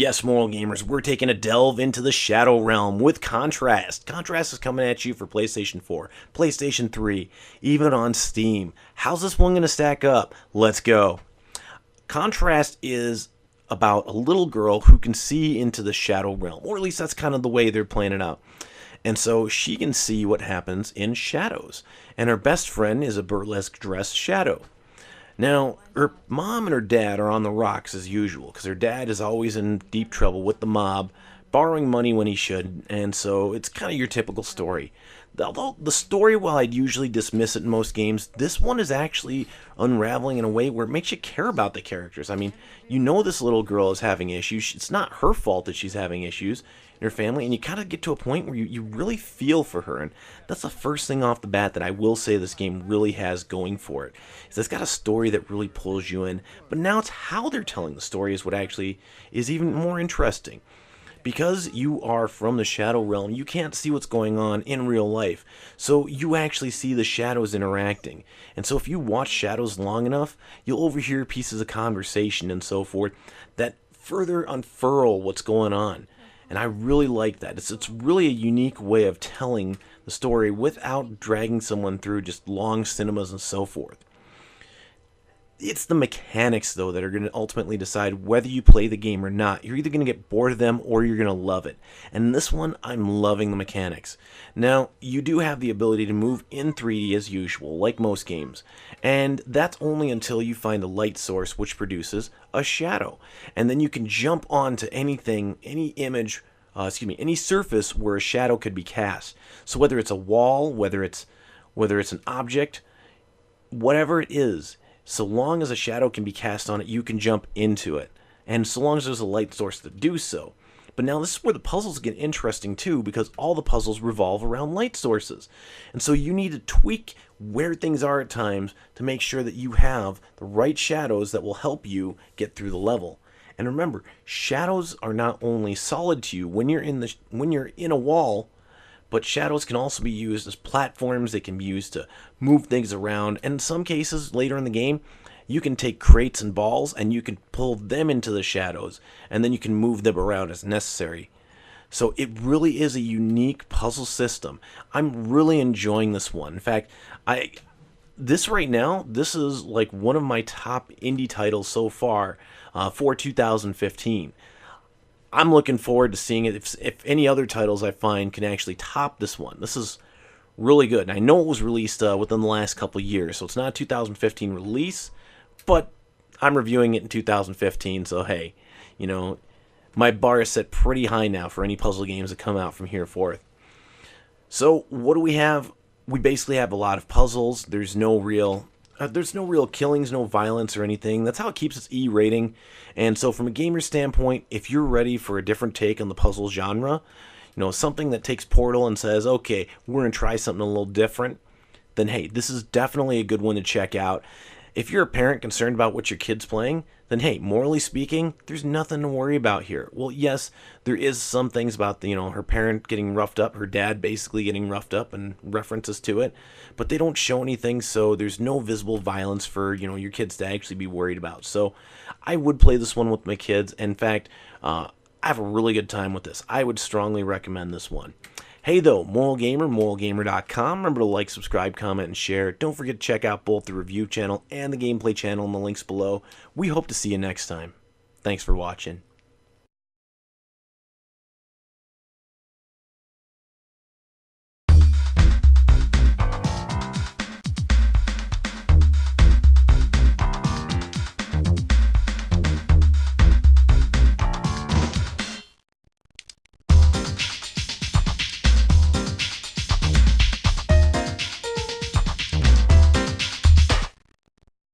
Yes, Moral Gamers, we're taking a delve into the Shadow Realm with Contrast. Contrast is coming at you for PlayStation 4, PlayStation 3, even on Steam. How's this one going to stack up? Let's go. Contrast is about a little girl who can see into the Shadow Realm, or at least that's kind of the way they're playing it out. And so she can see what happens in shadows. And her best friend is a burlesque dressed shadow. Now, her mom and her dad are on the rocks as usual, because her dad is always in deep trouble with the mob, borrowing money when he should, and so it's kind of your typical story. Although the story, while I'd usually dismiss it in most games, this one is actually unraveling in a way where it makes you care about the characters. I mean, you know this little girl is having issues. It's not her fault that she's having issues in her family, and you kind of get to a point where you really feel for her, and that's the first thing off the bat that I will say this game really has going for it. Is it's got a story that really pulls you in, but now it's how they're telling the story is what actually is even more interesting. Because you are from the Shadow Realm, you can't see what's going on in real life. So you actually see the shadows interacting. And so if you watch shadows long enough, you'll overhear pieces of conversation and so forth that further unfurl what's going on. And I really like that. It's really a unique way of telling the story without dragging someone through just long cinemas and so forth. It's the mechanics, though, that are going to ultimately decide whether you play the game or not. You're either going to get bored of them or you're going to love it. And in this one, I'm loving the mechanics. Now, you do have the ability to move in 3D as usual, like most games. And that's only until you find a light source which produces a shadow. And then you can jump onto anything, any image, any surface where a shadow could be cast. So whether it's a wall, whether it's an object, whatever it is, so long as a shadow can be cast on it, you can jump into it. And so long as there's a light source to do so. But now this is where the puzzles get interesting too, because all the puzzles revolve around light sources. And so you need to tweak where things are at times to make sure that you have the right shadows that will help you get through the level. And remember, shadows are not only solid to you when you're in a wall, but shadows can also be used as platforms. They can be used to move things around. And in some cases, later in the game, you can take crates and balls and you can pull them into the shadows. And then you can move them around as necessary. So it really is a unique puzzle system. I'm really enjoying this one. In fact, this is like one of my top indie titles so far for 2015. I'm looking forward to seeing it if any other titles I find can actually top this one. This is really good. And I know it was released within the last couple of years, so it's not a 2015 release, but I'm reviewing it in 2015, so hey, my bar is set pretty high now for any puzzle games that come out from here forth. So what do we have? We basically have a lot of puzzles. There's no real killings, no violence or anything. That's how it keeps its E rating. And so from a gamer standpoint, if you're ready for a different take on the puzzle genre, something that takes Portal and says, okay, we're going to try something a little different, then hey, this is definitely a good one to check out. If you're a parent concerned about what your kid's playing, then hey, morally speaking, there's nothing to worry about here. Well, yes, there is some things about her parent getting roughed up, her dad basically getting roughed up, and references to it, but they don't show anything, so there's no visible violence for your kids to actually be worried about. So I would play this one with my kids. In fact, I have a really good time with this. I would strongly recommend this one. Hey though, Moral Gamer, moralgamer.com. Remember to like, subscribe, comment, and share. Don't forget to check out both the review channel and the gameplay channel in the links below. We hope to see you next time. Thanks for watching.